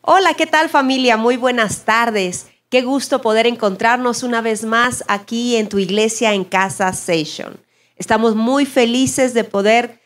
Hola, ¿qué tal familia? Muy buenas tardes. Qué gusto poder encontrarnos una vez más aquí en tu iglesia en casa Session. Estamos muy felices de poder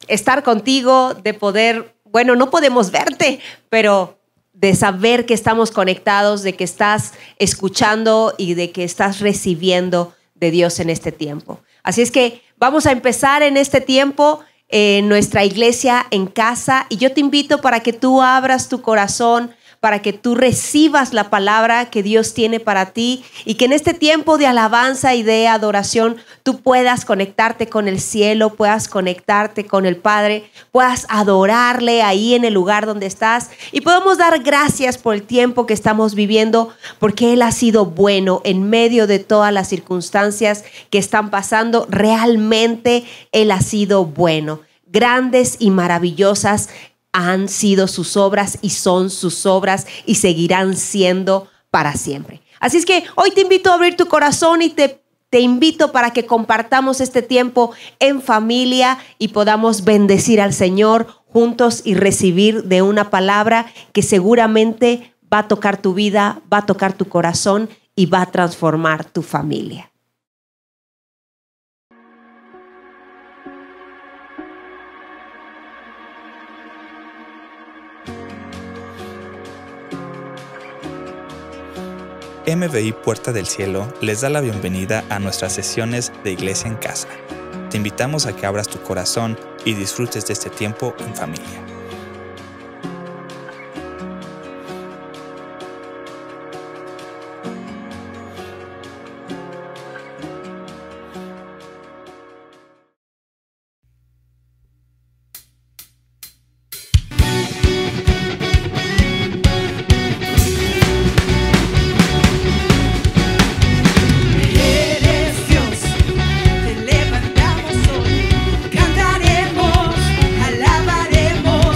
estar contigo, de poder, bueno, no podemos verte, pero de saber que estamos conectados, de que estás escuchando y de que estás recibiendo de Dios en este tiempo. Así es que vamos a empezar en este tiempo en nuestra iglesia en casa y yo te invito para que tú abras tu corazón, para que tú recibas la palabra que Dios tiene para ti y que en este tiempo de alabanza y de adoración tú puedas conectarte con el cielo, puedas conectarte con el Padre, puedas adorarle ahí en el lugar donde estás y podamos dar gracias por el tiempo que estamos viviendo porque Él ha sido bueno en medio de todas las circunstancias que están pasando. Realmente Él ha sido bueno. Grandes y maravillosas han sido sus obras y son sus obras y seguirán siendo para siempre. Así es que hoy te invito a abrir tu corazón y te invito para que compartamos este tiempo en familia y podamos bendecir al Señor juntos y recibir de una palabra que seguramente va a tocar tu vida, va a tocar tu corazón y va a transformar tu familia. MBI Puerta del Cielo les da la bienvenida a nuestras sesiones de Iglesia en Casa. Te invitamos a que abras tu corazón y disfrutes de este tiempo en familia. Alabaremos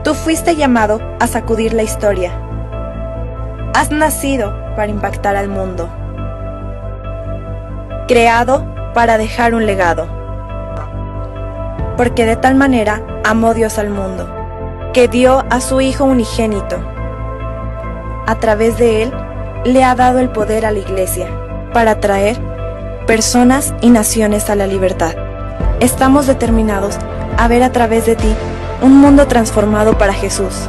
Tú fuiste llamado a sacudir la historia. Has nacido para impactar al mundo. Creado para dejar un legado. Porque de tal manera amó Dios al mundo, que dio a su Hijo unigénito. A través de Él, le ha dado el poder a la Iglesia para traer personas y naciones a la libertad. Estamos determinados a ver a través de ti un mundo transformado para Jesús.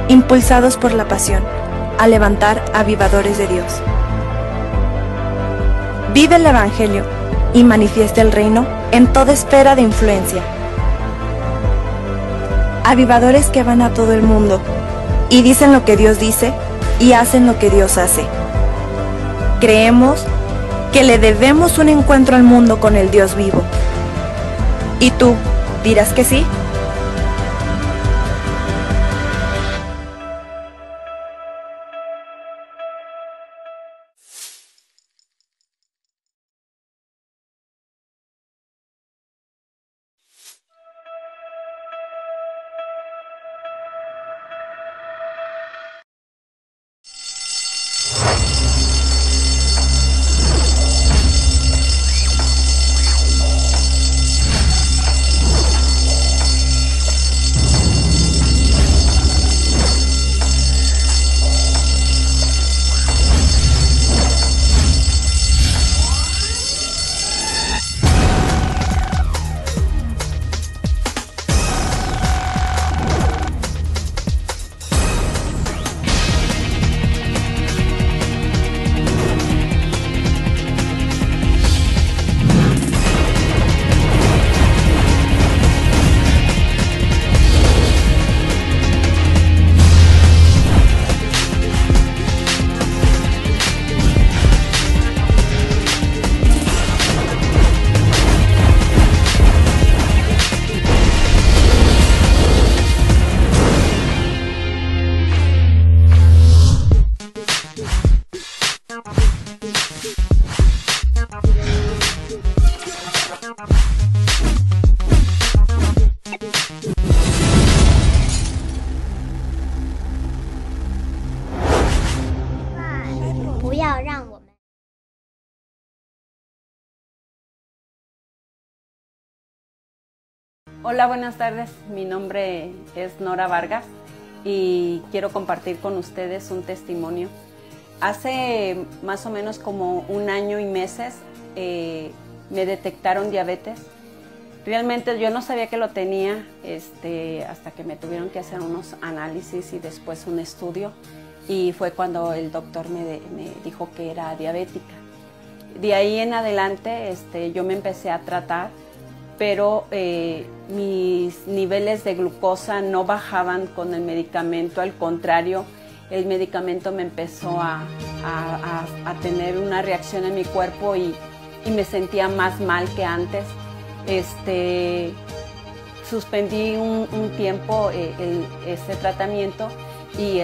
Impulsados por la pasión, a levantar avivadores de Dios. Vive el Evangelio y manifiesta el reino en toda esfera de influencia. Avivadores que van a todo el mundo y dicen lo que Dios dice y hacen lo que Dios hace. Creemos que le debemos un encuentro al mundo con el Dios vivo. ¿Y tú dirás que sí? Hola, buenas tardes. Mi nombre es Nora Vargas y quiero compartir con ustedes un testimonio. Hace más o menos como 1 año y meses me detectaron diabetes. Realmente yo no sabía que lo tenía hasta que me tuvieron que hacer unos análisis y después un estudio, y fue cuando el doctor me dijo que era diabética. De ahí en adelante yo me empecé a tratar, pero mis niveles de glucosa no bajaban con el medicamento, al contrario, el medicamento me empezó a tener una reacción en mi cuerpo y me sentía más mal que antes. Suspendí un tiempo este tratamiento y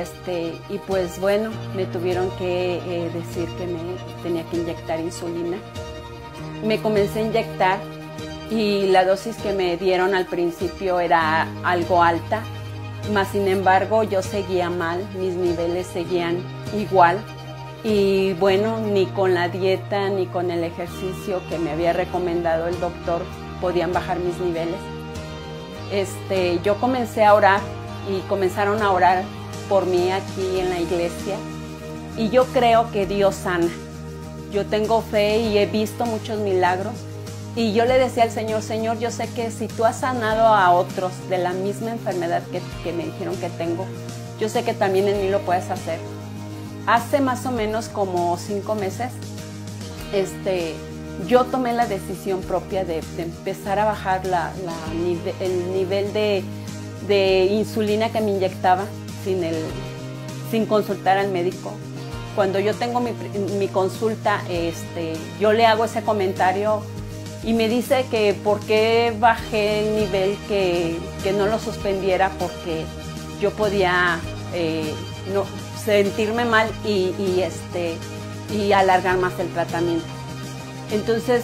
pues bueno, me tuvieron que decir que me tenía que inyectar insulina. Me comencé a inyectar y la dosis que me dieron al principio era algo alta, mas sin embargo yo seguía mal, mis niveles seguían igual, y bueno, ni con la dieta ni con el ejercicio que me había recomendado el doctor podían bajar mis niveles. Yo comencé a orar y comenzaron a orar por mí aquí en la iglesia, y yo creo que Dios sana. Yo tengo fe y he visto muchos milagros. Y yo le decía al Señor, Señor, yo sé que si tú has sanado a otros de la misma enfermedad que me dijeron que tengo, yo sé que también en mí lo puedes hacer. Hace más o menos como 5 meses, yo tomé la decisión propia de empezar a bajar el nivel de insulina que me inyectaba sin consultar al médico. Cuando yo tengo mi consulta, yo le hago ese comentario y me dice que por qué bajé el nivel, que no lo suspendiera porque yo podía no sentirme mal y alargar más el tratamiento. Entonces,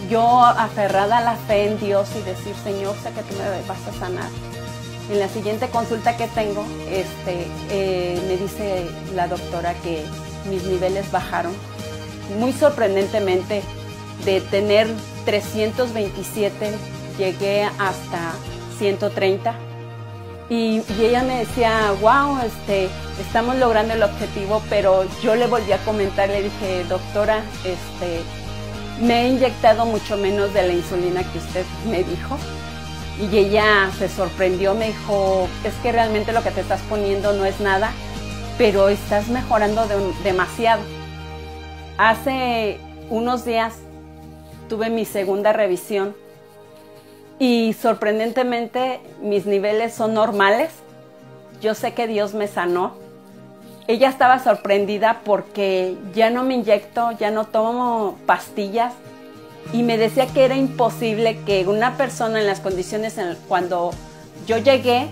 yo aferrada a la fe en Dios y decir, Señor, sé que tú me vas a sanar. En la siguiente consulta que tengo, me dice la doctora que mis niveles bajaron. Muy sorprendentemente, de tener 327, llegué hasta 130. Y ella me decía, wow, estamos logrando el objetivo, pero yo le volví a comentar, le dije, doctora, me he inyectado mucho menos de la insulina que usted me dijo. Y ella se sorprendió, me dijo, es que realmente lo que te estás poniendo no es nada, pero estás mejorando demasiado. Hace unos días tuve mi segunda revisión y sorprendentemente mis niveles son normales. Yo sé que Dios me sanó. Ella estaba sorprendida porque ya no me inyecto, ya no tomo pastillas y me decía que era imposible que una persona en las condiciones cuando yo llegué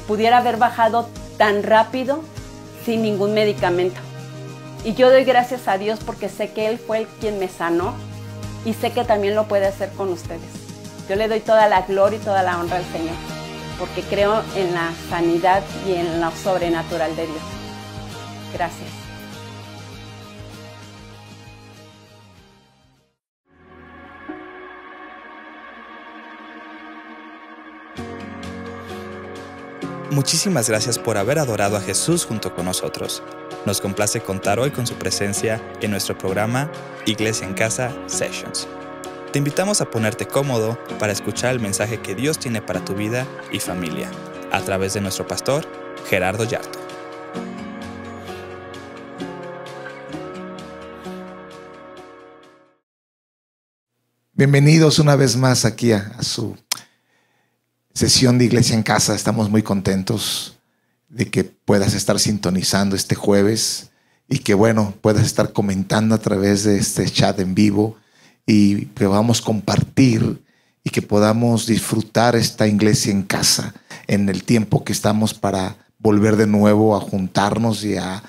pudiera haber bajado tan rápido sin ningún medicamento. Y yo doy gracias a Dios porque sé que Él fue quien me sanó y sé que también lo puede hacer con ustedes. Yo le doy toda la gloria y toda la honra al Señor, porque creo en la sanidad y en lo sobrenatural de Dios. Gracias. Muchísimas gracias por haber adorado a Jesús junto con nosotros. Nos complace contar hoy con su presencia en nuestro programa Iglesia en Casa Sessions. Te invitamos a ponerte cómodo para escuchar el mensaje que Dios tiene para tu vida y familia, a través de nuestro pastor, Gerardo Yarto. Bienvenidos una vez más aquí a su sesión de Iglesia en Casa. Estamos muy contentos de que puedas estar sintonizando este jueves y que puedas estar comentando a través de este chat en vivo y que podamos compartir y que podamos disfrutar esta Iglesia en Casa en el tiempo que estamos para volver de nuevo a juntarnos y a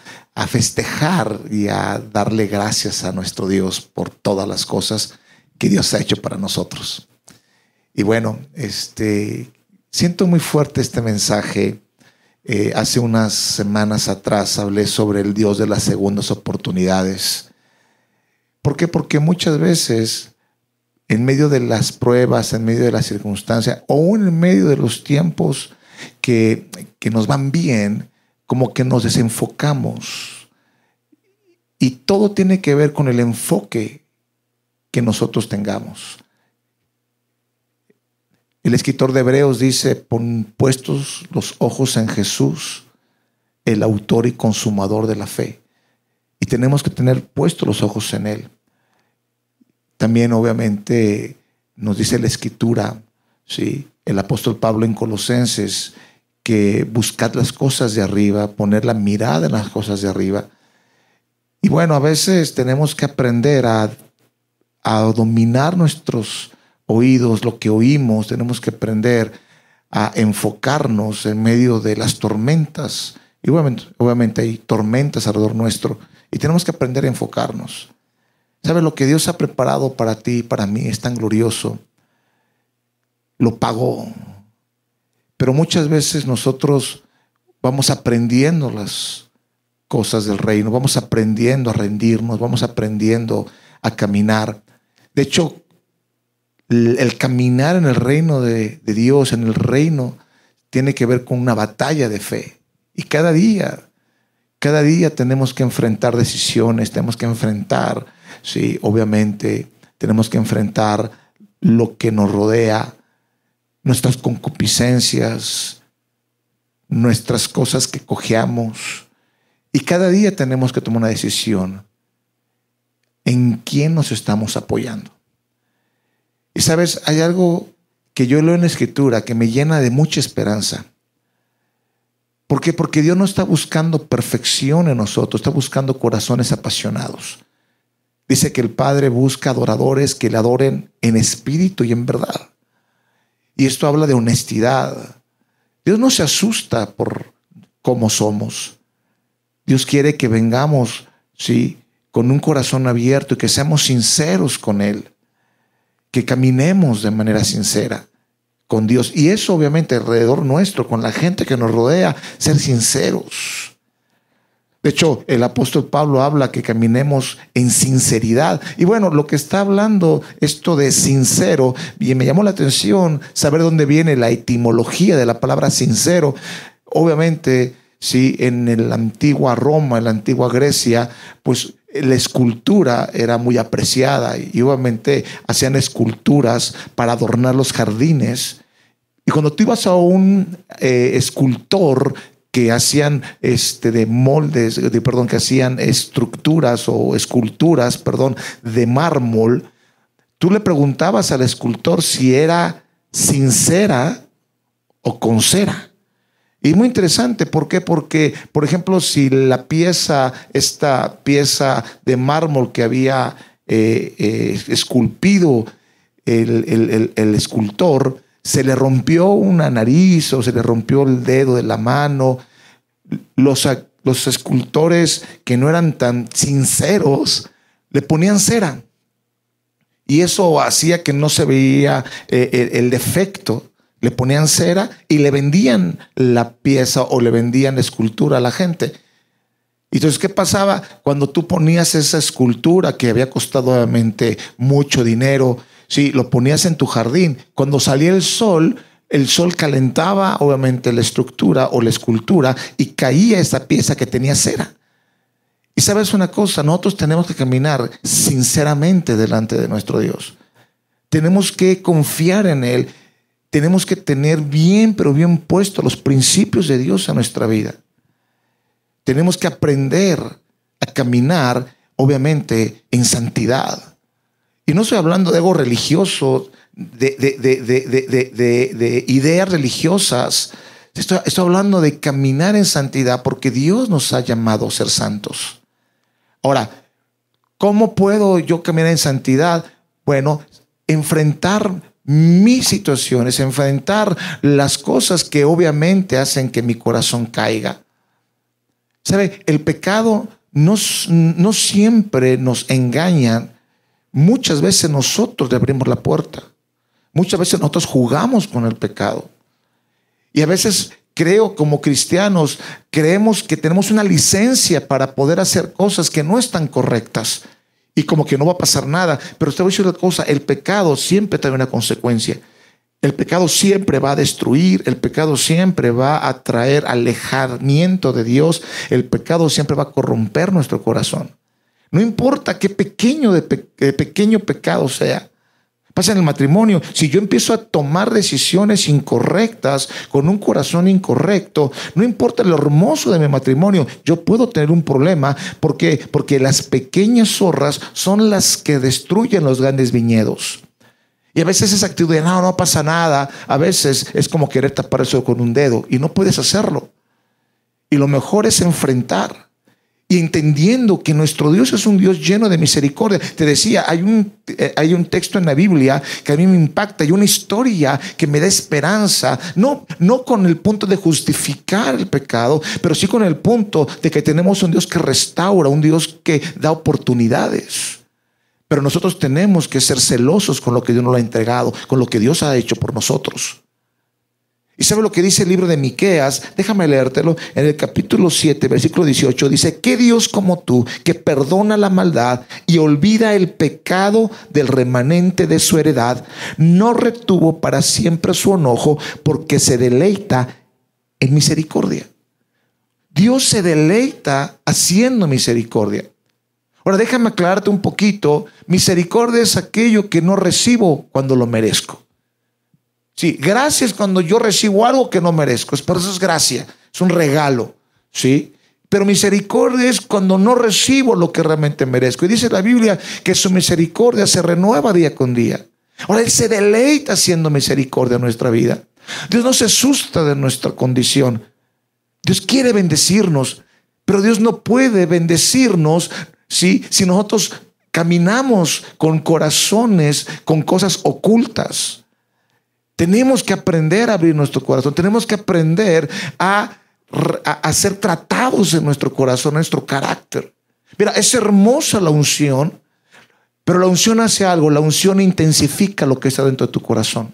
festejar y a darle gracias a nuestro Dios por todas las cosas que Dios ha hecho para nosotros. Y siento muy fuerte este mensaje. Hace unas semanas atrás hablé sobre el Dios de las segundas oportunidades. ¿Por qué? Porque muchas veces en medio de las pruebas, en medio de las circunstancias o en medio de los tiempos que nos van bien, como que nos desenfocamos. Y todo tiene que ver con el enfoque que nosotros tengamos. El escritor de Hebreos dice, pon puestos los ojos en Jesús, el autor y consumador de la fe. Y tenemos que tener puestos los ojos en Él. También obviamente nos dice la escritura, ¿sí? El apóstol Pablo en Colosenses, que buscad las cosas de arriba, poner la mirada en las cosas de arriba. Y a veces tenemos que aprender a dominar nuestros oídos, lo que oímos. Tenemos que aprender a enfocarnos en medio de las tormentas. Y obviamente hay tormentas alrededor nuestro y tenemos que aprender a enfocarnos. ¿Sabes? Lo que Dios ha preparado para ti y para mí es tan glorioso. Lo pagó. Pero muchas veces nosotros vamos aprendiendo las cosas del reino, vamos aprendiendo a rendirnos, vamos aprendiendo a caminar. De hecho, el caminar en el reino de Dios, en el reino, tiene que ver con una batalla de fe. Y cada día tenemos que enfrentar decisiones, tenemos que enfrentar, sí, obviamente, tenemos que enfrentar lo que nos rodea, nuestras concupiscencias, nuestras cosas que cojeamos. Y cada día tenemos que tomar una decisión. ¿En quién nos estamos apoyando? Y sabes, hay algo que yo leo en la Escritura que me llena de mucha esperanza. ¿Por qué? Porque Dios no está buscando perfección en nosotros, está buscando corazones apasionados. Dice que el Padre busca adoradores que le adoren en espíritu y en verdad. Y esto habla de honestidad. Dios no se asusta por cómo somos. Dios quiere que vengamos, sí, con un corazón abierto y que seamos sinceros con Él. Que caminemos de manera sincera, con Dios. Y eso obviamente alrededor nuestro, con la gente que nos rodea, ser sinceros. De hecho, el apóstol Pablo habla que caminemos en sinceridad. Y bueno, lo que está hablando esto de sincero, y me llamó la atención saber dónde viene la etimología de la palabra sincero. Obviamente, sí, en la antigua Roma, en la antigua Grecia, pues la escultura era muy apreciada y obviamente hacían esculturas para adornar los jardines. Y cuando tú ibas a un escultor que hacían de moldes, que hacían estructuras o esculturas, de mármol, tú le preguntabas al escultor si era sincera o con cera. Y muy interesante, ¿por qué? Porque, por ejemplo, si esta pieza de mármol que había esculpido el escultor, se le rompió una nariz o se le rompió el dedo de la mano, los escultores que no eran tan sinceros le ponían cera. Y eso hacía que no se veía el defecto. Le ponían cera y le vendían la pieza o le vendían la escultura a la gente. Y entonces, ¿qué pasaba? Cuando tú ponías esa escultura que había costado obviamente mucho dinero, sí, lo ponías en tu jardín. Cuando salía el sol calentaba obviamente la estructura o la escultura y caía esa pieza que tenía cera. Y sabes una cosa, nosotros tenemos que caminar sinceramente delante de nuestro Dios. Tenemos que confiar en Él. Tenemos que tener bien, pero bien puestos los principios de Dios en nuestra vida. Tenemos que aprender a caminar, obviamente, en santidad. Y no estoy hablando de algo religioso, de ideas religiosas. Estoy hablando de caminar en santidad porque Dios nos ha llamado a ser santos. Ahora, ¿cómo puedo yo caminar en santidad? Bueno, enfrentar mis situaciones, enfrentar las cosas que obviamente hacen que mi corazón caiga. ¿Sabe? El pecado no siempre nos engaña. Muchas veces nosotros le abrimos la puerta. Muchas veces nosotros jugamos con el pecado. Y a veces como cristianos, creemos que tenemos una licencia para poder hacer cosas que no están correctas. Y como que no va a pasar nada. Pero te voy a decir una cosa, el pecado siempre trae una consecuencia. El pecado siempre va a destruir, el pecado siempre va a traer alejamiento de Dios, el pecado siempre va a corromper nuestro corazón. No importa qué pequeño pecado sea. Pasa en el matrimonio, si yo empiezo a tomar decisiones incorrectas con un corazón incorrecto, no importa lo hermoso de mi matrimonio, yo puedo tener un problema. ¿Por qué? Porque las pequeñas zorras son las que destruyen los grandes viñedos. Y a veces esa actitud de no pasa nada, a veces es como querer tapar eso con un dedo y no puedes hacerlo. Y lo mejor es enfrentar. Y entendiendo que nuestro Dios es un Dios lleno de misericordia. Te decía, hay un texto en la Biblia que a mí me impacta y una historia que me da esperanza. No con el punto de justificar el pecado, pero sí con el punto de que tenemos un Dios que restaura, un Dios que da oportunidades. Pero nosotros tenemos que ser celosos con lo que Dios nos ha entregado, con lo que Dios ha hecho por nosotros. ¿Y sabe lo que dice el libro de Miqueas? Déjame leértelo. En el capítulo 7, versículo 18, dice: ¿qué Dios como tú, que perdona la maldad y olvida el pecado del remanente de su heredad, no retuvo para siempre su enojo, porque se deleita en misericordia? Dios se deleita haciendo misericordia. Ahora déjame aclararte un poquito. Misericordia es aquello que no recibo cuando lo merezco. Sí, gracia es cuando yo recibo algo que no merezco. Por eso es gracia, es un regalo. ¿Sí? Pero misericordia es cuando no recibo lo que realmente merezco. Y dice la Biblia que su misericordia se renueva día con día. Ahora Él se deleita haciendo misericordia en nuestra vida. Dios no se asusta de nuestra condición. Dios quiere bendecirnos, pero Dios no puede bendecirnos si nosotros caminamos con corazones, con cosas ocultas. Tenemos que aprender a abrir nuestro corazón. Tenemos que aprender a ser tratados en nuestro corazón, en nuestro carácter. Mira, es hermosa la unción, pero la unción hace algo. La unción intensifica lo que está dentro de tu corazón.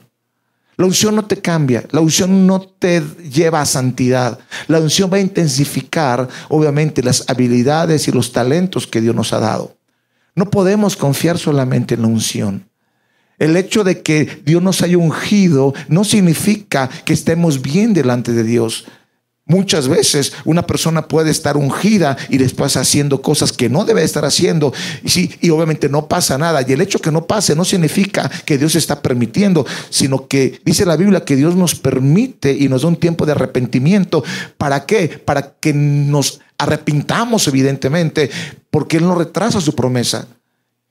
La unción no te cambia, la unción no te lleva a santidad. La unción va a intensificar, obviamente, las habilidades y los talentos que Dios nos ha dado. No podemos confiar solamente en la unción. El hecho de que Dios nos haya ungido no significa que estemos bien delante de Dios. Muchas veces una persona puede estar ungida y después haciendo cosas que no debe estar haciendo, y obviamente no pasa nada. Y el hecho que no pase no significa que Dios está permitiendo, sino que dice la Biblia que Dios nos permite y nos da un tiempo de arrepentimiento. ¿Para qué? Para que nos arrepintamos, evidentemente, porque Él no retrasa su promesa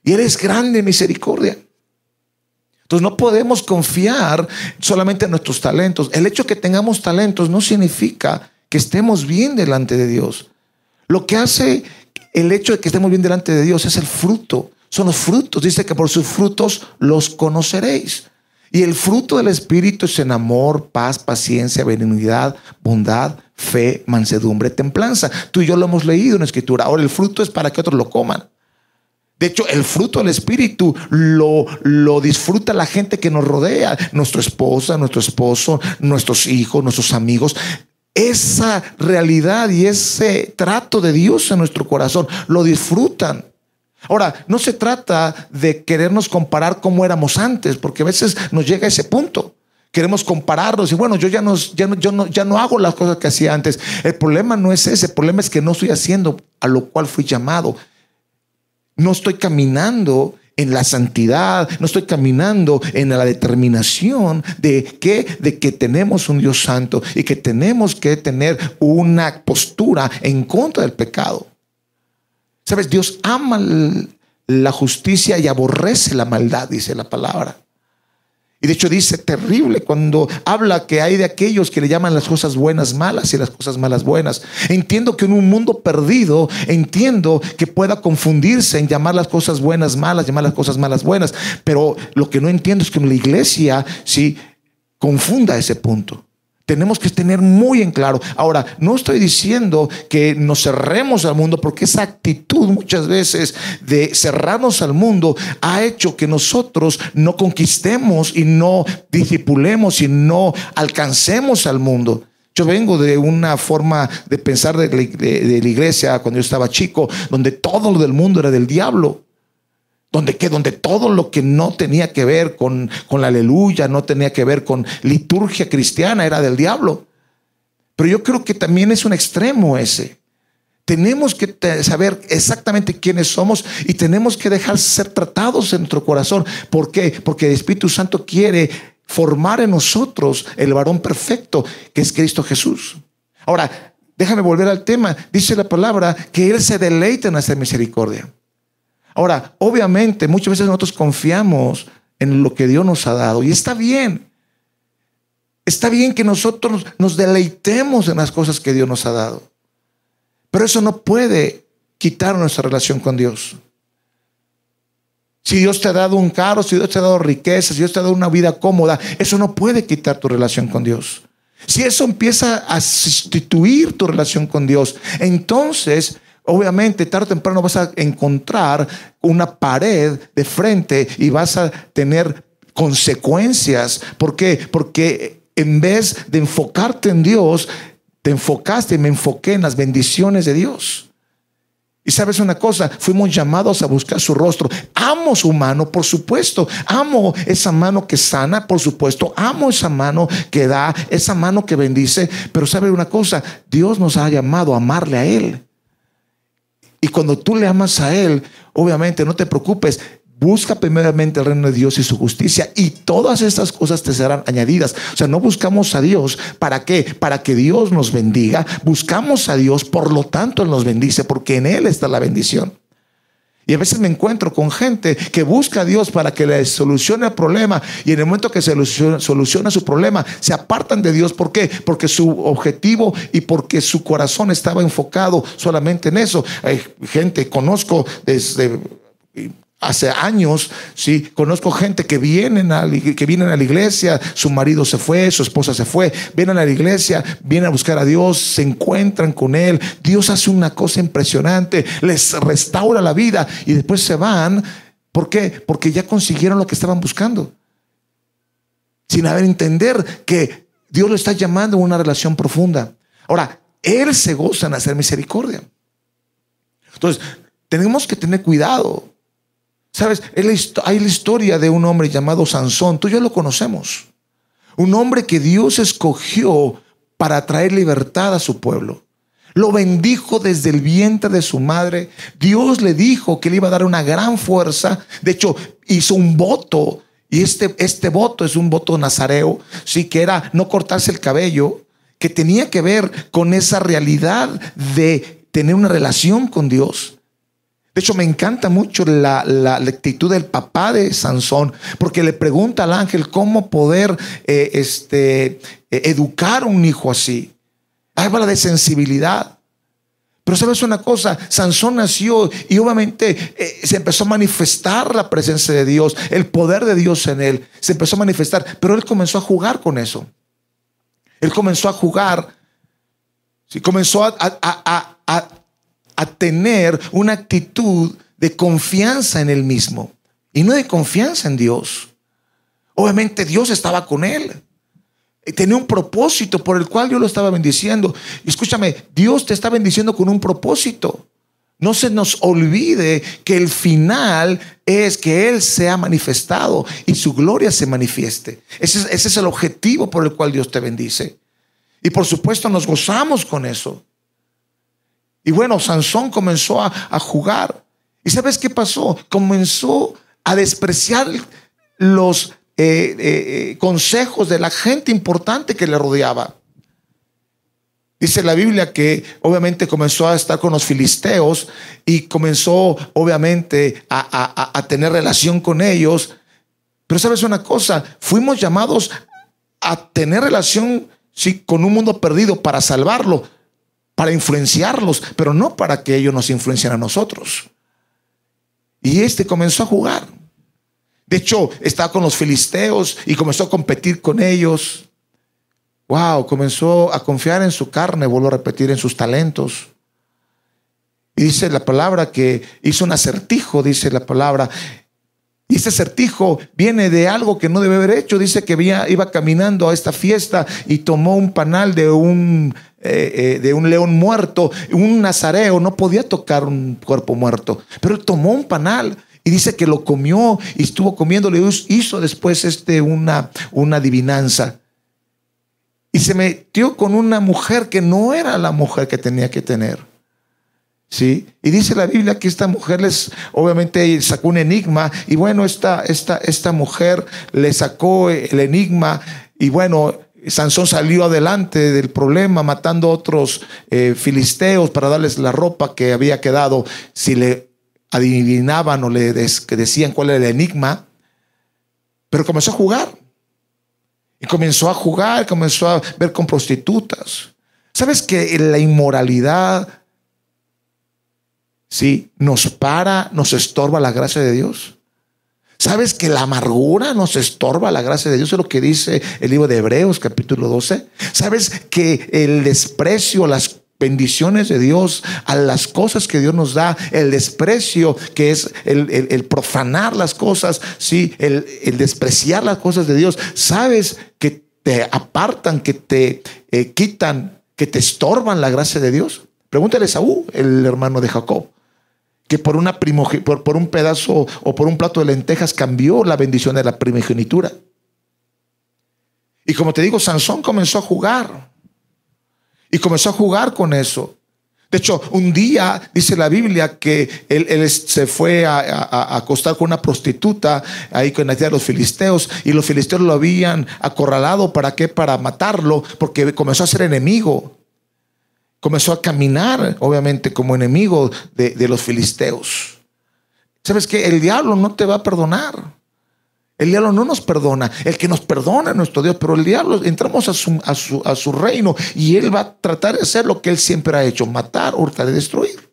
y Él es grande en misericordia. Entonces no podemos confiar solamente en nuestros talentos. El hecho de que tengamos talentos no significa que estemos bien delante de Dios. Lo que hace el hecho de que estemos bien delante de Dios es el fruto. Son los frutos. Dice que por sus frutos los conoceréis. Y el fruto del Espíritu es en amor, paz, paciencia, benignidad, bondad, fe, mansedumbre, templanza. Tú y yo lo hemos leído en la Escritura. Ahora el fruto es para que otros lo coman. De hecho, el fruto del Espíritu lo disfruta la gente que nos rodea, nuestra esposa, nuestro esposo, nuestros hijos, nuestros amigos. Esa realidad y ese trato de Dios en nuestro corazón lo disfrutan. Ahora, no se trata de querernos comparar como éramos antes, porque a veces nos llega a ese punto. Queremos compararnos y bueno, yo ya no hago las cosas que hacía antes. El problema no es ese, el problema es que no estoy haciendo a lo cual fui llamado. No estoy caminando en la santidad, no estoy caminando en la determinación de que tenemos un Dios santo y que tenemos que tener una postura en contra del pecado. ¿Sabes? Dios ama la justicia y aborrece la maldad, dice la palabra. Y de hecho dice terrible cuando habla que hay de aquellos que le llaman las cosas buenas malas y las cosas malas buenas. Entiendo que en un mundo perdido, entiendo que pueda confundirse en llamar las cosas buenas malas, llamar las cosas malas buenas. Pero lo que no entiendo es que la iglesia sí confunda ese punto. Tenemos que tener muy en claro. Ahora, no estoy diciendo que nos cerremos al mundo, porque esa actitud muchas veces de cerrarnos al mundo ha hecho que nosotros no conquistemos y no discipulemos y no alcancemos al mundo. Yo vengo de una forma de pensar de la iglesia cuando yo estaba chico, donde todo lo del mundo era del diablo. Donde todo lo que no tenía que ver con la aleluya, no tenía que ver con liturgia cristiana, era del diablo. Pero yo creo que también es un extremo ese. Tenemos que saber exactamente quiénes somos y tenemos que dejar ser tratados en nuestro corazón. ¿Por qué? Porque el Espíritu Santo quiere formar en nosotros el varón perfecto, que es Cristo Jesús. Ahora, déjame volver al tema. Dice la palabra que Él se deleita en hacer misericordia. Ahora, obviamente, muchas veces nosotros confiamos en lo que Dios nos ha dado y está bien. Está bien que nosotros nos deleitemos en las cosas que Dios nos ha dado. Pero eso no puede quitar nuestra relación con Dios. Si Dios te ha dado un carro, si Dios te ha dado riqueza, si Dios te ha dado una vida cómoda, eso no puede quitar tu relación con Dios. Si eso empieza a sustituir tu relación con Dios, entonces obviamente tarde o temprano vas a encontrar una pared de frente y vas a tener consecuencias. ¿Por qué? Porque en vez de enfocarte en Dios, te enfocaste y me enfoqué en las bendiciones de Dios. Y sabes una cosa, fuimos llamados a buscar su rostro. Amo su mano, por supuesto. Amo esa mano que sana, por supuesto. Amo esa mano que da, esa mano que bendice. Pero sabe una cosa, Dios nos ha llamado a amarle a Él. Y cuando tú le amas a Él, obviamente no te preocupes, busca primeramente el reino de Dios y su justicia y todas estas cosas te serán añadidas. O sea, no buscamos a Dios, ¿para qué? Para que Dios nos bendiga. Buscamos a Dios, por lo tanto Él nos bendice, porque en Él está la bendición. Y a veces me encuentro con gente que busca a Dios para que le solucione el problema, y en el momento que se soluciona su problema se apartan de Dios. ¿Por qué? Porque su objetivo y porque su corazón estaba enfocado solamente en eso. Hay gente, conozco desde hace años, sí, conozco gente que vienen a la iglesia, su marido se fue, su esposa se fue, vienen a la iglesia, vienen a buscar a Dios, se encuentran con Él, Dios hace una cosa impresionante, les restaura la vida y después se van. ¿Por qué? Porque ya consiguieron lo que estaban buscando. sin haber entender que Dios lo está llamando a una relación profunda. Ahora, Él se goza en hacer misericordia. Entonces, tenemos que tener cuidado. ¿Sabes? Hay la historia de un hombre llamado Sansón. Tú y yo lo conocemos. Un hombre que Dios escogió para traer libertad a su pueblo. Lo bendijo desde el vientre de su madre. Dios le dijo que le iba a dar una gran fuerza. De hecho, hizo un voto. Y este voto es un voto nazareo. Sí, que era no cortarse el cabello. Que tenía que ver con esa realidad de tener una relación con Dios. De hecho, me encanta mucho la actitud del papá de Sansón, porque le pregunta al ángel cómo poder educar a un hijo así. Habla de sensibilidad. Pero sabes una cosa, Sansón nació y obviamente se empezó a manifestar la presencia de Dios, el poder de Dios en él. Se empezó a manifestar, pero él comenzó a jugar con eso. Él comenzó a jugar, sí, comenzó a tener una actitud de confianza en él mismo y no de confianza en Dios. Obviamente Dios estaba con él. Tenía un propósito por el cual Dios lo estaba bendiciendo. Y escúchame, Dios te está bendiciendo con un propósito. No se nos olvide que el final es que Él sea manifestado y su gloria se manifieste. Ese es el objetivo por el cual Dios te bendice. Y por supuesto nos gozamos con eso. Y bueno, Sansón comenzó a jugar. ¿Y sabes qué pasó? Comenzó a despreciar los consejos de la gente importante que le rodeaba. Dice la Biblia que obviamente comenzó a estar con los filisteos y comenzó obviamente a tener relación con ellos. Pero sabes una cosa, fuimos llamados a tener relación, sí, con un mundo perdido para salvarlo, para influenciarlos, pero no para que ellos nos influencien a nosotros. Y comenzó a jugar. De hecho, estaba con los filisteos y comenzó a competir con ellos. Wow, comenzó a confiar en su carne, vuelvo a repetir, en sus talentos. Y dice la palabra que hizo un acertijo, dice la palabra. Y este acertijo viene de algo que no debe haber hecho. Dice que iba caminando a esta fiesta y tomó un panal de un león muerto. Un nazareo no podía tocar un cuerpo muerto, pero él tomó un panal y dice que lo comió y estuvo comiéndole. Hizo después una adivinanza y se metió con una mujer que no era la mujer que tenía que tener. ¿Sí? Y dice la Biblia que esta mujer obviamente sacó un enigma. Y bueno, esta mujer le sacó el enigma. Y bueno, Sansón salió adelante del problema, matando a otros filisteos para darles la ropa que había quedado si le adivinaban o le decían cuál era el enigma. Pero comenzó a jugar. Y comenzó a jugar, comenzó a ver con prostitutas. ¿Sabes que la inmoralidad, sí, nos estorba la gracia de Dios? ¿Sabes que la amargura nos estorba la gracia de Dios? Es lo que dice el libro de Hebreos capítulo 12. ¿Sabes que el desprecio, las bendiciones de Dios, a las cosas que Dios nos da, el desprecio que es el profanar las cosas, sí, el despreciar las cosas de Dios, sabes que te apartan, que te quitan, que te estorban la gracia de Dios? Pregúntale a Esaú, el hermano de Jacob, que por un pedazo o por un plato de lentejas cambió la bendición de la primogenitura. Y como te digo, Sansón comenzó a jugar. Y comenzó a jugar con eso. De hecho, un día dice la Biblia que él se fue a acostar con una prostituta ahí con la tierra de los filisteos. Y los filisteos lo habían acorralado. ¿Para qué? Para matarlo, porque comenzó a ser enemigo. Comenzó a caminar, obviamente, como enemigo de los filisteos. ¿Sabes qué? El diablo no te va a perdonar. El diablo no nos perdona. El que nos perdona es nuestro Dios. Pero el diablo, entramos a su reino y él va a tratar de hacer lo que él siempre ha hecho: matar, hurtar y destruir.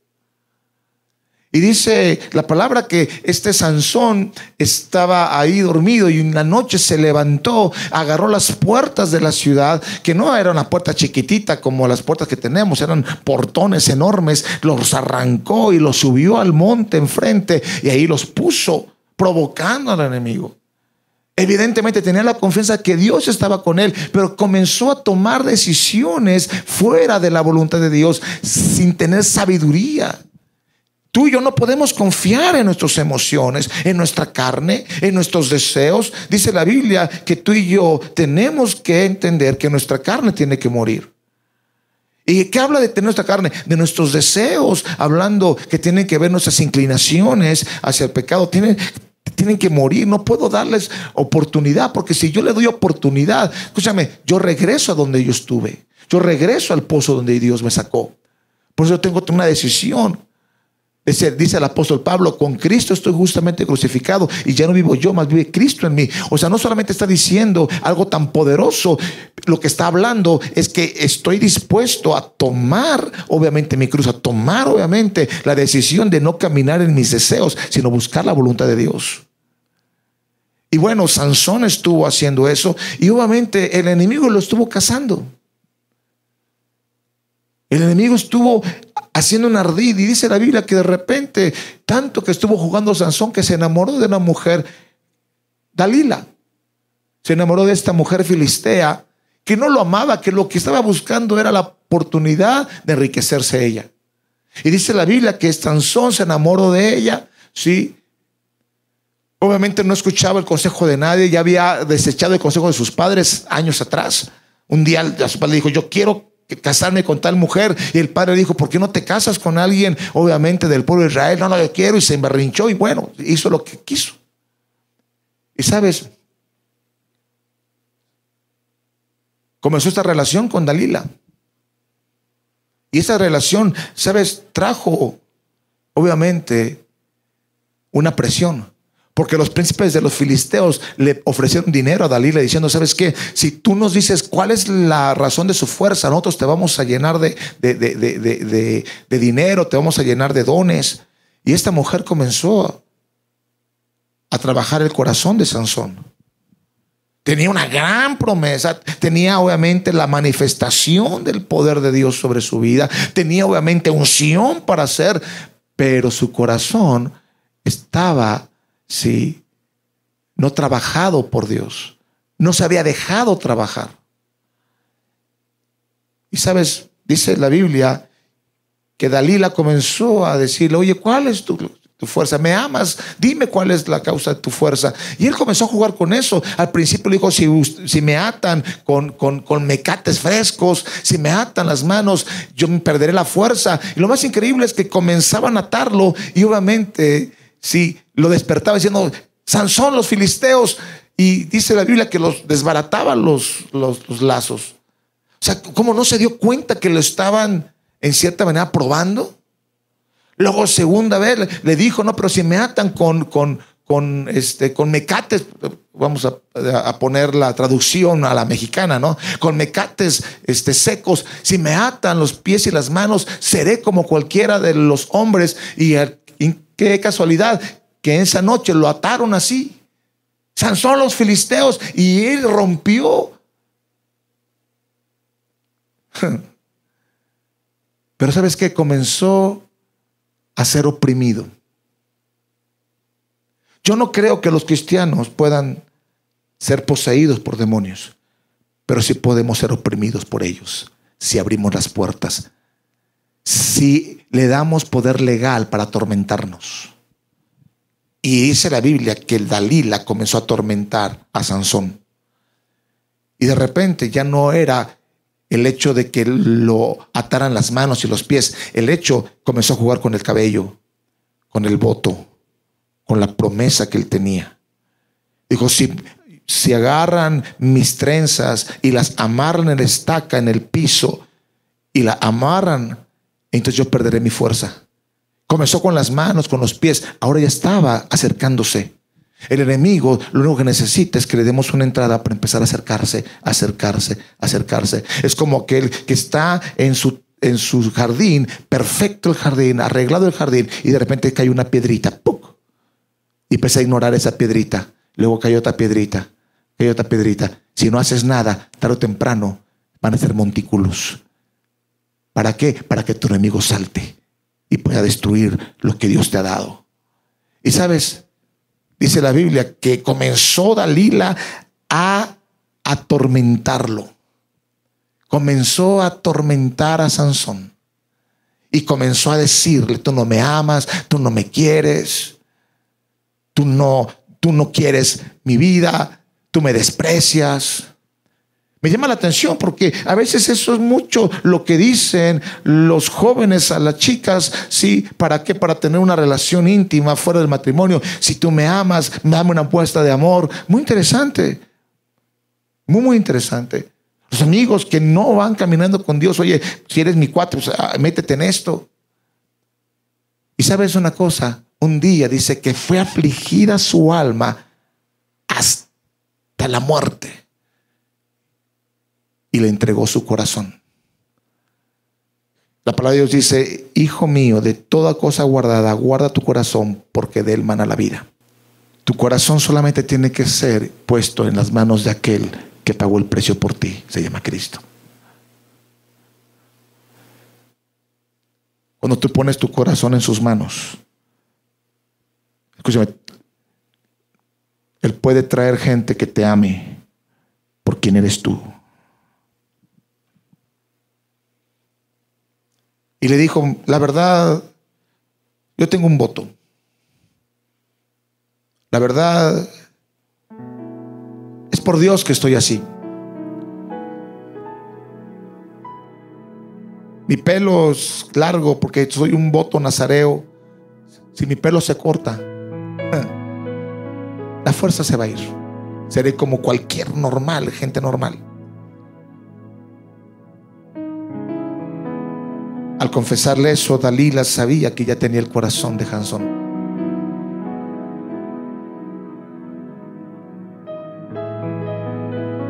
Y dice la palabra que Sansón estaba ahí dormido y en la noche se levantó, agarró las puertas de la ciudad, que no era una puerta chiquitita como las puertas que tenemos, eran portones enormes, los arrancó y los subió al monte enfrente y ahí los puso, provocando al enemigo. Evidentemente tenía la confianza que Dios estaba con él, pero comenzó a tomar decisiones fuera de la voluntad de Dios, sin tener sabiduría. Tú y yo no podemos confiar en nuestras emociones, en nuestra carne, en nuestros deseos. Dice la Biblia que tú y yo tenemos que entender que nuestra carne tiene que morir. ¿Y qué habla de tener nuestra carne? De nuestros deseos, hablando que tienen que ver nuestras inclinaciones hacia el pecado. Tienen que morir. No puedo darles oportunidad, porque si yo le doy oportunidad, escúchame, yo regreso a donde yo estuve. Yo regreso al pozo donde Dios me sacó. Por eso tengo una decisión. Dice el apóstol Pablo: con Cristo estoy justamente crucificado y ya no vivo yo, más vive Cristo en mí. O sea, no solamente está diciendo algo tan poderoso, lo que está hablando es que estoy dispuesto a tomar obviamente mi cruz, a tomar obviamente la decisión de no caminar en mis deseos, sino buscar la voluntad de Dios. Y bueno, Sansón estuvo haciendo eso y obviamente el enemigo lo estuvo cazando. El enemigo estuvo haciendo un ardid, y dice la Biblia que de repente, tanto que estuvo jugando Sansón, que se enamoró de una mujer, Dalila. Se enamoró de esta mujer filistea, que no lo amaba, que lo que estaba buscando era la oportunidad de enriquecerse ella. Y dice la Biblia que Sansón se enamoró de ella, ¿sí? Obviamente no escuchaba el consejo de nadie, ya había desechado el consejo de sus padres años atrás. Un día a su padre le dijo: yo quiero casarme con tal mujer, y el padre dijo: ¿por qué no te casas con alguien obviamente del pueblo de Israel? No, yo quiero, y se emberrinchó y bueno, hizo lo que quiso. Y sabes, comenzó esta relación con Dalila, y esa relación, sabes, trajo obviamente una presión. Porque los príncipes de los filisteos le ofrecieron dinero a Dalila diciendo: ¿sabes qué? Si tú nos dices cuál es la razón de su fuerza, nosotros te vamos a llenar de dinero, te vamos a llenar de dones. Y esta mujer comenzó a trabajar el corazón de Sansón. Tenía una gran promesa, tenía obviamente la manifestación del poder de Dios sobre su vida, tenía obviamente unción para hacer, pero su corazón estaba no trabajado por Dios. No se había dejado trabajar. Y sabes, dice la Biblia que Dalila comenzó a decirle: oye, ¿cuál es tu fuerza? ¿Me amas? Dime cuál es la causa de tu fuerza. Y él comenzó a jugar con eso. Al principio le dijo: si me atan con mecates frescos, si me atan las manos, yo me perderé la fuerza. Y lo más increíble es que comenzaban a atarlo, y obviamente lo despertaba diciendo: Sansón, los filisteos. Y dice la Biblia que los desbarataban los lazos. O sea, ¿cómo no se dio cuenta que lo estaban en cierta manera probando? Luego, segunda vez, le dijo: no, pero si me atan con mecates, vamos a poner la traducción a la mexicana, ¿no? Con mecates secos, si me atan los pies y las manos, seré como cualquiera de los hombres. Y qué casualidad que esa noche lo ataron así. Sansón, los filisteos, y él rompió. Pero ¿sabes qué? Comenzó a ser oprimido. Yo no creo que los cristianos puedan ser poseídos por demonios, pero sí podemos ser oprimidos por ellos si abrimos las puertas, si le damos poder legal para atormentarnos. Y dice la Biblia que Dalila comenzó a atormentar a Sansón. Y de repente ya no era el hecho de que lo ataran las manos y los pies. El hecho comenzó a jugar con el cabello, con el voto, con la promesa que él tenía. Dijo: si agarran mis trenzas y las amarran en la estaca, en el piso, y la amarran, entonces yo perderé mi fuerza. Comenzó con las manos, con los pies. Ahora ya estaba acercándose. El enemigo lo único que necesita es que le demos una entrada para empezar a acercarse. Es como aquel que está en su jardín, perfecto el jardín, arreglado el jardín, y de repente cae una piedrita, ¡puc! Y empieza a ignorar esa piedrita. Luego cayó otra piedrita. Si no haces nada, tarde o temprano van a ser montículos. ¿Para qué? Para que tu enemigo salte y pueda destruir lo que Dios te ha dado. Y sabes, dice la Biblia, que comenzó Dalila a atormentarlo. Comenzó a atormentar a Sansón. Y comenzó a decirle: tú no me amas, tú no me quieres, tú no quieres mi vida, tú me desprecias. Me llama la atención porque a veces eso es mucho lo que dicen los jóvenes a las chicas. ¿Sí? ¿Para qué? Para tener una relación íntima fuera del matrimonio. Si tú me amas, dame una muestra de amor. Muy interesante. Muy interesante. Los amigos que no van caminando con Dios: oye, si eres mi cuate, pues, métete en esto. Y sabes una cosa, un día dice que fue afligida su alma hasta la muerte. Y le entregó su corazón. La palabra de Dios dice: hijo mío, de toda cosa guardada, guarda tu corazón, porque de él mana la vida. Tu corazón solamente tiene que ser puesto en las manos de aquel que pagó el precio por ti. Se llama Cristo. Cuando tú pones tu corazón en sus manos, escúchame, Él puede traer gente que te ame por quien eres tú. Y le dijo: la verdad, yo tengo un voto. La verdad, es por Dios que estoy así. Mi pelo es largo porque soy un voto nazareo. Si mi pelo se corta, la fuerza se va a ir. Seré como cualquier normal, gente normal. Al confesarle eso, Dalila sabía que ya tenía el corazón de Sansón.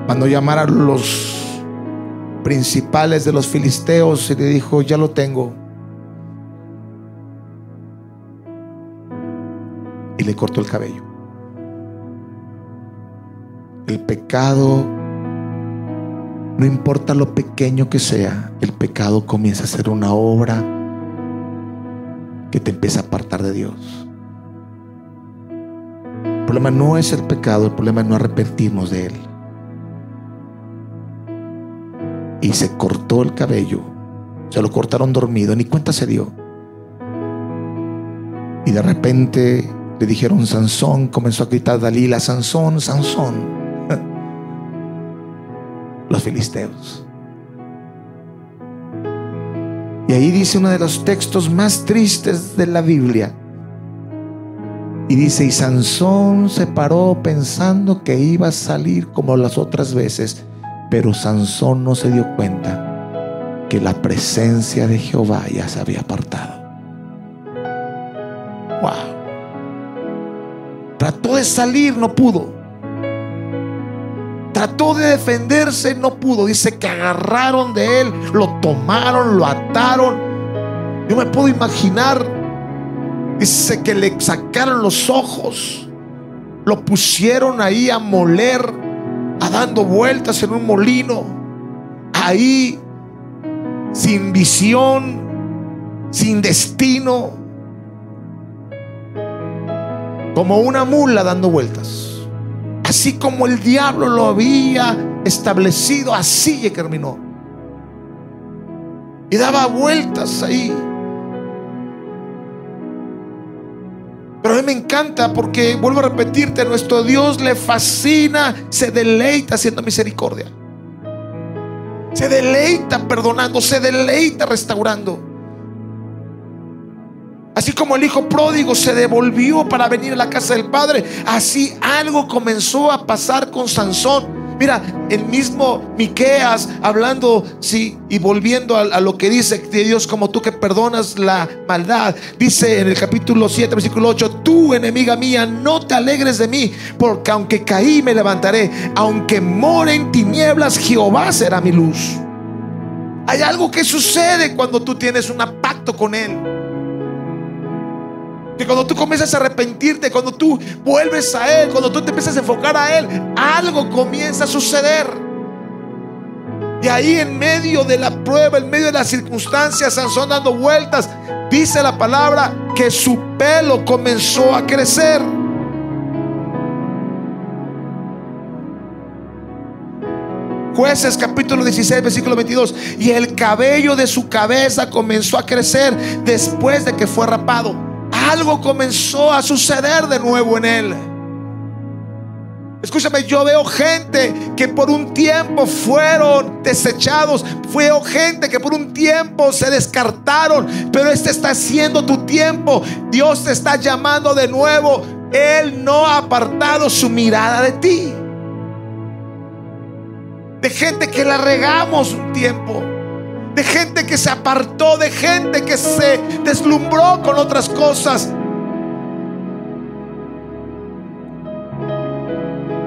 Mandó llamar a los principales de los filisteos y le dijo: ya lo tengo. Y le cortó el cabello. El pecado, no importa lo pequeño que sea, el pecado comienza a ser una obra que te empieza a apartar de Dios. El problema no es el pecado, el problema es no arrepentirnos de él. Y se cortó el cabello. Se lo cortaron dormido, ni cuenta se dio. Y de repente le dijeron Sansón. Comenzó a gritar Dalila: Sansón, Sansón. Los filisteos. Y ahí dice uno de los textos más tristes de la Biblia. Y dice: y Sansón se paró pensando que iba a salir como las otras veces. Pero Sansón no se dio cuenta que la presencia de Jehová ya se había apartado. Wow. Trató de salir, no pudo. Trató de defenderse, no pudo. Dice que agarraron de él, lo tomaron, lo ataron. Yo me puedo imaginar. Dice que le sacaron los ojos, lo pusieron ahí a moler, a dando vueltas en un molino, ahí sin visión, sin destino, como una mula dando vueltas. Así como el diablo lo había establecido, así terminó. Y daba vueltas ahí. Pero a mí me encanta porque, vuelvo a repetirte, a nuestro Dios le fascina, se deleita haciendo misericordia. Se deleita perdonando, se deleita restaurando. Así como el hijo pródigo se devolvió para venir a la casa del padre, así algo comenzó a pasar con Sansón. Mira, el mismo Miqueas hablando, sí, y volviendo a lo que dice de Dios: como tú que perdonas la maldad. Dice en el capítulo 7, versículo 8: tú, enemiga mía, no te alegres de mí, porque aunque caí me levantaré, aunque more en tinieblas, Jehová será mi luz. Hay algo que sucede cuando tú tienes un pacto con Él. Que cuando tú comienzas a arrepentirte, cuando tú vuelves a Él, cuando tú te empiezas a enfocar a Él, algo comienza a suceder. Y ahí, en medio de la prueba, en medio de las circunstancias, Sansón dando vueltas, dice la palabra que su pelo comenzó a crecer. Jueces capítulo 16 versículo 22. Y el cabello de su cabeza comenzó a crecer después de que fue rapado. Algo comenzó a suceder de nuevo en él. Escúchame, yo veo gente que por un tiempo fueron desechados. Veo gente que por un tiempo se descartaron. Pero este está siendo tu tiempo. Dios te está llamando de nuevo. Él no ha apartado su mirada de ti. De gente que la regamos un tiempo. De gente que se apartó. De gente que se deslumbró con otras cosas.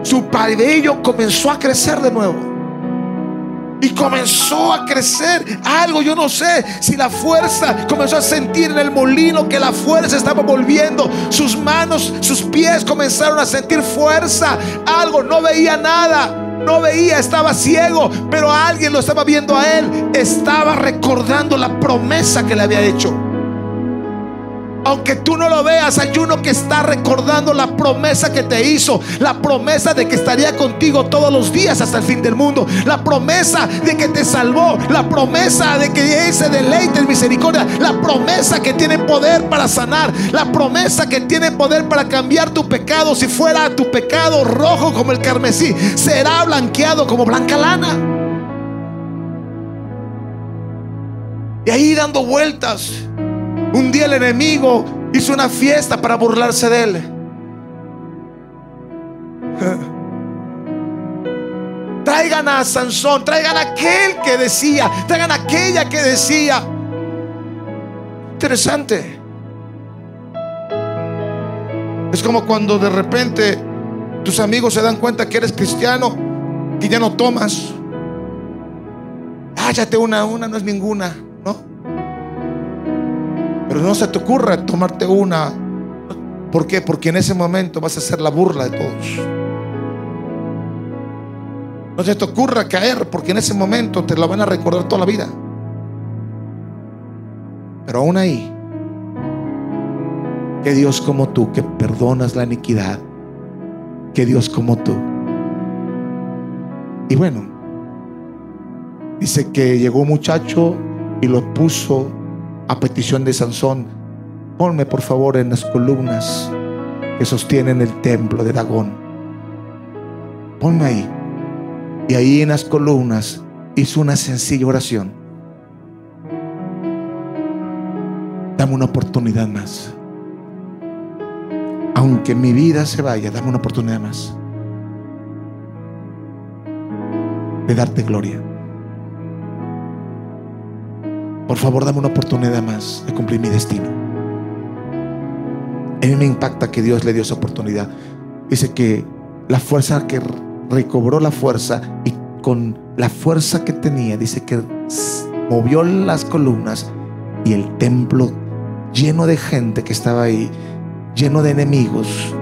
Su cabello comenzó a crecer de nuevo. Y comenzó a crecer algo, yo no sé si la fuerza, comenzó a sentir en el molino que la fuerza estaba volviendo. Sus manos, sus pies comenzaron a sentir fuerza. Algo, no veía nada. No veía, estaba ciego, pero alguien lo estaba viendo a él. Estaba recordando la promesa que le había hecho. Aunque tú no lo veas, hay uno que está recordando la promesa que te hizo. La promesa de que estaría contigo todos los días hasta el fin del mundo. La promesa de que te salvó. La promesa de que ese deleite en misericordia. La promesa que tiene poder para sanar. La promesa que tiene poder para cambiar tu pecado. Si fuera tu pecado rojo como el carmesí, será blanqueado como blanca lana. Y ahí dando vueltas, un día el enemigo hizo una fiesta para burlarse de él. Traigan a Sansón, traigan a aquel que decía, traigan a aquella que decía. Interesante. Es como cuando de repente tus amigos se dan cuenta que eres cristiano, que ya no tomas. Áchate una no es ninguna, ¿no? Pero no se te ocurra tomarte una. ¿Por qué? Porque en ese momento vas a hacer la burla de todos. No se te ocurra caer, porque en ese momento te la van a recordar toda la vida. Pero aún ahí, que Dios como tú, que perdonas la iniquidad, que Dios como tú. Y bueno, dice que llegó un muchacho y lo puso a petición de Sansón. Ponme por favor en las columnas que sostienen el templo de Dagón. Ponme ahí. Y ahí en las columnas hizo una sencilla oración. Dame una oportunidad más. Aunque mi vida se vaya, dame una oportunidad más de darte gloria. Por favor, dame una oportunidad más de cumplir mi destino. A mí me impacta que Dios le dio esa oportunidad. Dice que la fuerza, que recobró la fuerza, y con la fuerza que tenía, dice que movió las columnas, y el templo lleno de gente que estaba ahí, lleno de enemigos,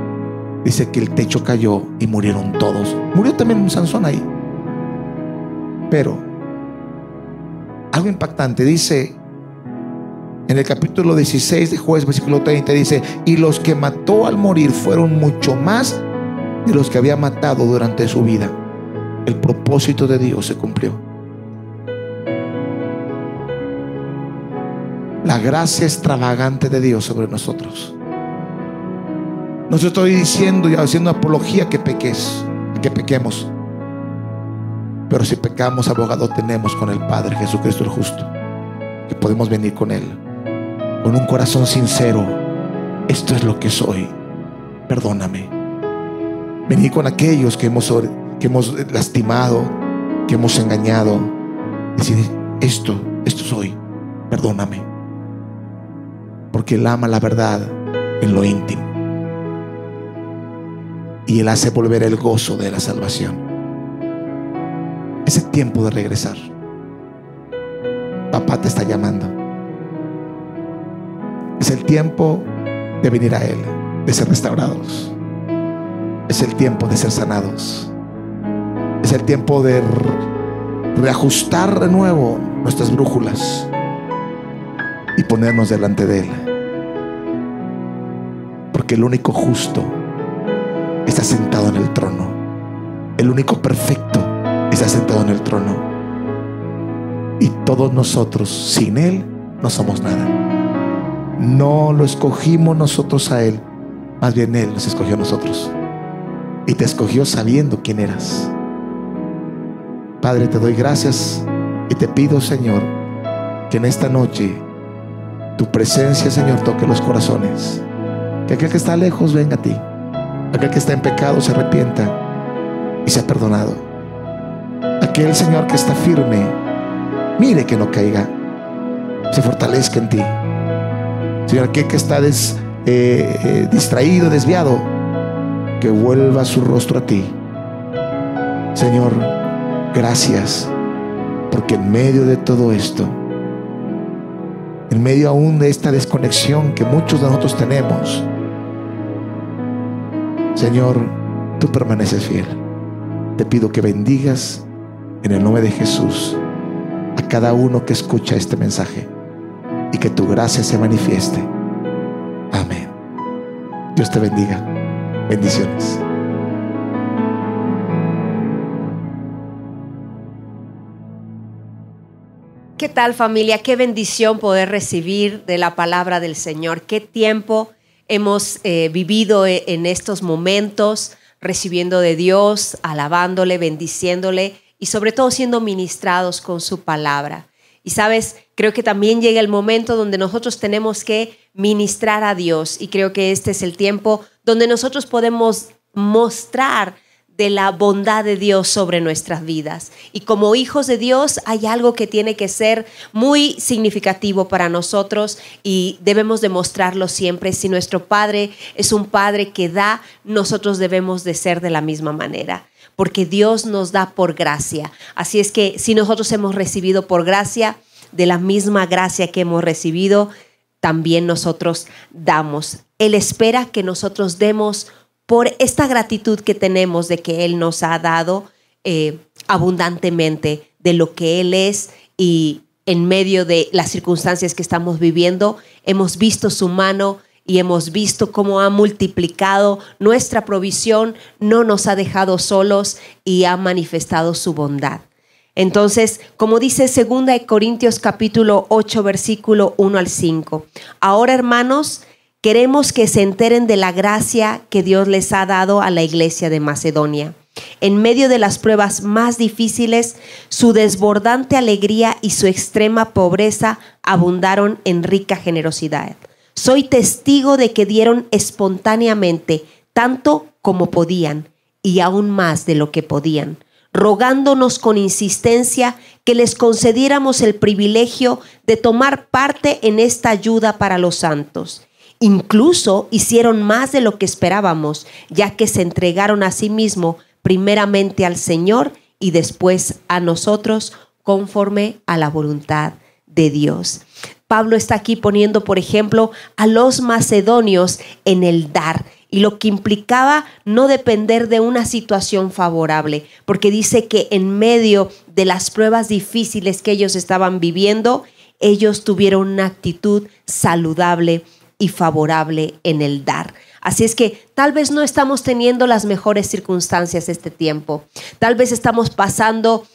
dice que el techo cayó y murieron todos. Murió también un Sansón ahí. Pero algo impactante, dice en el capítulo 16 de Jueces, versículo 30, dice: y los que mató al morir fueron mucho más de los que había matado durante su vida. El propósito de Dios se cumplió. La gracia extravagante de Dios sobre nosotros. No te estoy diciendo y haciendo apología que pequemos. Pero si pecamos, abogado tenemos con el Padre, Jesucristo el justo, que podemos venir con Él con un corazón sincero. Esto es lo que soy, perdóname. Venir con aquellos que hemos lastimado, que hemos engañado. Decir: esto soy, perdóname. Porque Él ama la verdad en lo íntimo, y Él hace volver el gozo de la salvación. Es el tiempo de regresar. Papá te está llamando. Es el tiempo de venir a Él, de ser restaurados. Es el tiempo de ser sanados. Es el tiempo de reajustar de nuevo nuestras brújulas y ponernos delante de Él. Porque el único justo está sentado en el trono. El único perfecto está sentado en el trono. Y todos nosotros, sin Él, no somos nada. No lo escogimos nosotros a Él, más bien Él nos escogió a nosotros. Y te escogió sabiendo quién eras. Padre, te doy gracias y te pido, Señor, que en esta noche tu presencia, Señor, toque los corazones. Que aquel que está lejos venga a ti. Aquel que está en pecado se arrepienta y sea perdonado. Aquel, Señor, que está firme, mire que no caiga, se fortalezca en ti. Señor, aquel que está distraído, desviado, que vuelva su rostro a ti. Señor, gracias, porque en medio de todo esto, en medio aún de esta desconexión que muchos de nosotros tenemos, Señor, tú permaneces fiel. Te pido que bendigas en el nombre de Jesús a cada uno que escucha este mensaje y que tu gracia se manifieste. Amén. Dios te bendiga. Bendiciones. ¿Qué tal, familia? Qué bendición poder recibir de la palabra del Señor. Qué tiempo hemos vivido en estos momentos, recibiendo de Dios, alabándole, bendiciéndole y sobre todo siendo ministrados con su palabra. Y sabes, creo que también llega el momento donde nosotros tenemos que ministrar a Dios, y creo que este es el tiempo donde nosotros podemos mostrar de la bondad de Dios sobre nuestras vidas. Y como hijos de Dios hay algo que tiene que ser muy significativo para nosotros y debemos demostrarlo siempre. Si nuestro Padre es un Padre que da, nosotros debemos de ser de la misma manera, porque Dios nos da por gracia. Así es que si nosotros hemos recibido por gracia, de la misma gracia que hemos recibido, también nosotros damos. Él espera que nosotros demos por esta gratitud que tenemos de que Él nos ha dado abundantemente de lo que Él es, y en medio de las circunstancias que estamos viviendo, hemos visto su mano y hemos visto cómo ha multiplicado nuestra provisión, no nos ha dejado solos y ha manifestado su bondad. Entonces, como dice 2 Corintios capítulo 8, versículo 1 al 5, ahora, hermanos, queremos que se enteren de la gracia que Dios les ha dado a la iglesia de Macedonia. En medio de las pruebas más difíciles, su desbordante alegría y su extrema pobreza abundaron en rica generosidad. Soy testigo de que dieron espontáneamente, tanto como podían, y aún más de lo que podían, rogándonos con insistencia que les concediéramos el privilegio de tomar parte en esta ayuda para los santos. Incluso hicieron más de lo que esperábamos, ya que se entregaron a sí mismos primeramente al Señor y después a nosotros, conforme a la voluntad de Dios. Pablo está aquí poniendo, por ejemplo, a los macedonios en el dar, y lo que implicaba no depender de una situación favorable, porque dice que en medio de las pruebas difíciles que ellos estaban viviendo, ellos tuvieron una actitud saludable y favorable en el dar. Así es que tal vez no estamos teniendo las mejores circunstancias este tiempo. Tal vez estamos pasando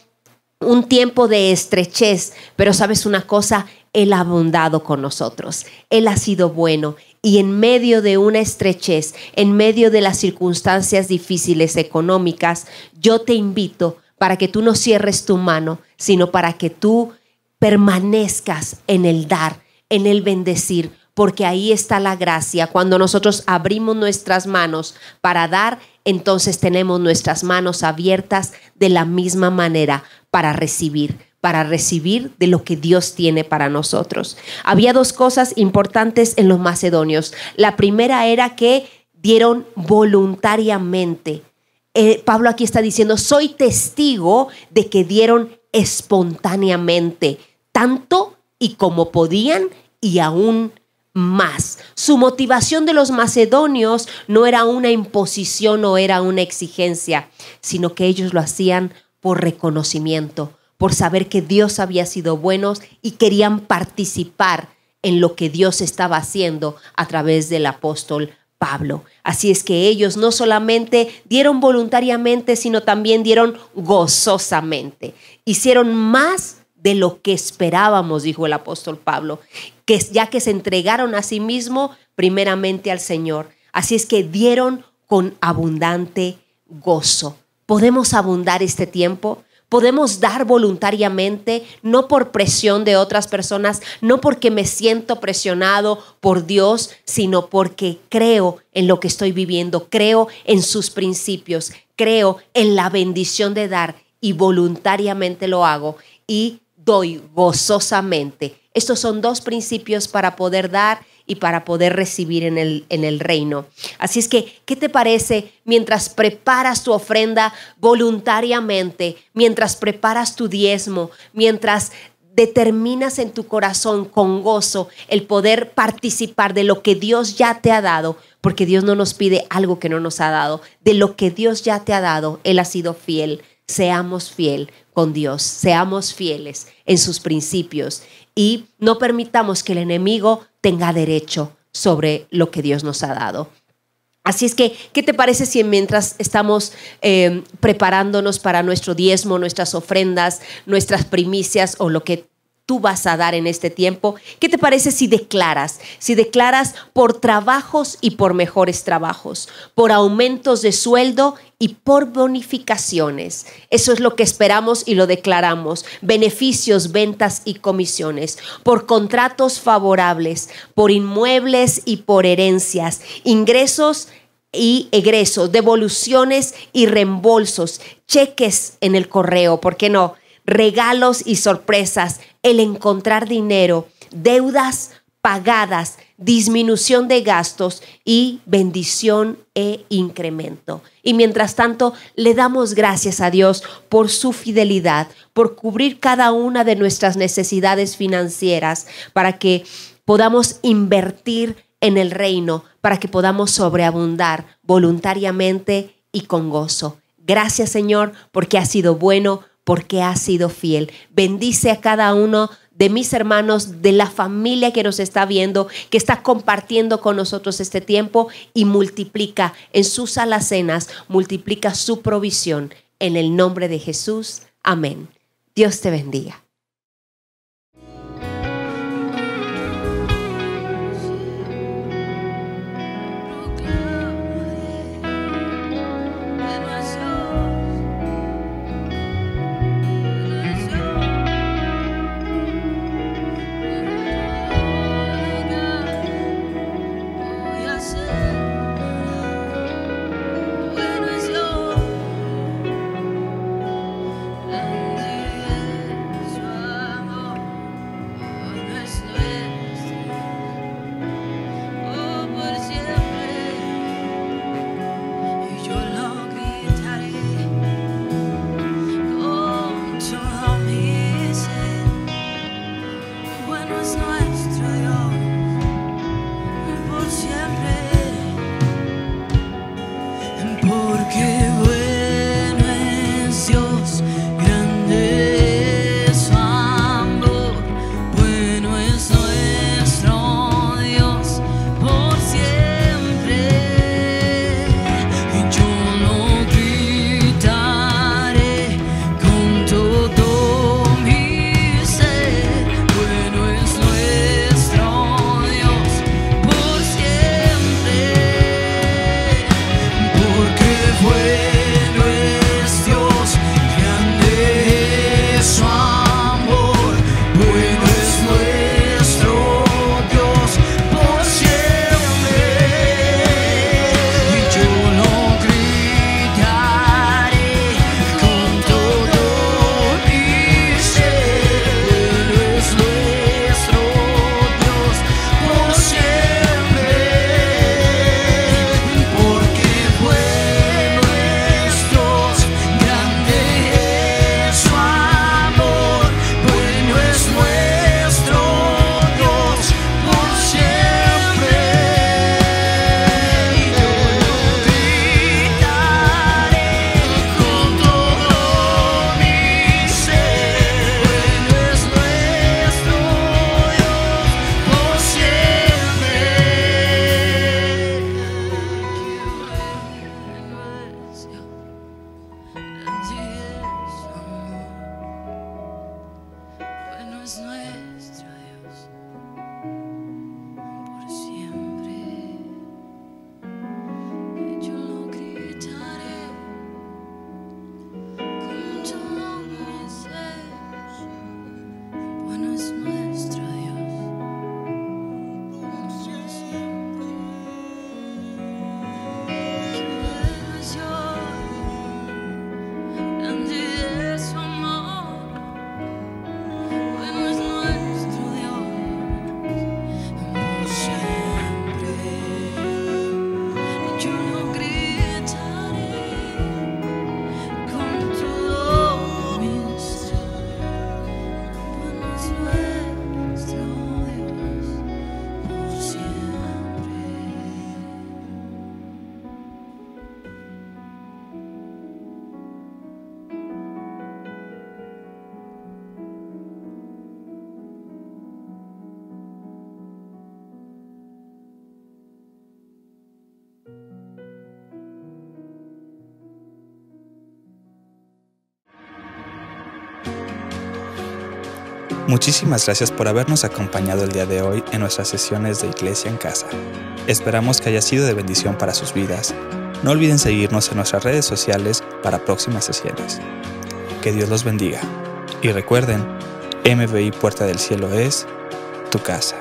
un tiempo de estrechez, pero ¿sabes una cosa? Él ha abundado con nosotros. Él ha sido bueno. Y en medio de una estrechez, en medio de las circunstancias difíciles económicas, yo te invito para que tú no cierres tu mano, sino para que tú permanezcas en el dar, en el bendecir, porque ahí está la gracia. Cuando nosotros abrimos nuestras manos para dar, entonces tenemos nuestras manos abiertas de la misma manera para recibir de lo que Dios tiene para nosotros. Había dos cosas importantes en los macedonios. La primera era que dieron voluntariamente. Pablo aquí está diciendo, soy testigo de que dieron espontáneamente, tanto y como podían y aún más. Su motivación de los macedonios no era una imposición o era una exigencia, sino que ellos lo hacían por reconocimiento, por saber que Dios había sido bueno y querían participar en lo que Dios estaba haciendo a través del apóstol Pablo. Así es que ellos no solamente dieron voluntariamente, sino también dieron gozosamente. Hicieron más de lo que esperábamos, dijo el apóstol Pablo, ya que se entregaron a sí mismo primeramente al Señor. Así es que dieron con abundante gozo. ¿Podemos abundar este tiempo? Podemos dar voluntariamente, no por presión de otras personas, no porque me siento presionado por Dios, sino porque creo en lo que estoy viviendo, creo en sus principios, creo en la bendición de dar y voluntariamente lo hago y doy gozosamente. Estos son dos principios para poder dar y para poder recibir en el reino. Así es que, ¿qué te parece mientras preparas tu ofrenda voluntariamente, mientras preparas tu diezmo, mientras determinas en tu corazón con gozo el poder participar de lo que Dios ya te ha dado? Porque Dios no nos pide algo que no nos ha dado. De lo que Dios ya te ha dado, Él ha sido fiel. Seamos fiel con Dios, seamos fieles en sus principios y no permitamos que el enemigo tenga derecho sobre lo que Dios nos ha dado. Así es que, ¿qué te parece si mientras estamos preparándonos para nuestro diezmo, nuestras ofrendas, nuestras primicias o lo que tú vas a dar en este tiempo, qué te parece si declaras por trabajos y por mejores trabajos, por aumentos de sueldo y por bonificaciones? Eso es lo que esperamos y lo declaramos. Beneficios, ventas y comisiones, por contratos favorables, por inmuebles y por herencias, ingresos y egresos, devoluciones y reembolsos, cheques en el correo, ¿por qué no? Regalos y sorpresas, el encontrar dinero, deudas pagadas, disminución de gastos y bendición e incremento. Y mientras tanto, le damos gracias a Dios por su fidelidad, por cubrir cada una de nuestras necesidades financieras para que podamos invertir en el reino, para que podamos sobreabundar voluntariamente y con gozo. Gracias, Señor, porque has sido bueno, porque has sido fiel. Bendice a cada uno de mis hermanos, de la familia que nos está viendo, que está compartiendo con nosotros este tiempo, y multiplica en sus alacenas, multiplica su provisión. En el nombre de Jesús. Amén. Dios te bendiga. Muchísimas gracias por habernos acompañado el día de hoy en nuestras sesiones de Iglesia en Casa. Esperamos que haya sido de bendición para sus vidas. No olviden seguirnos en nuestras redes sociales para próximas sesiones. Que Dios los bendiga. Y recuerden, MBI Puerta del Cielo es tu casa.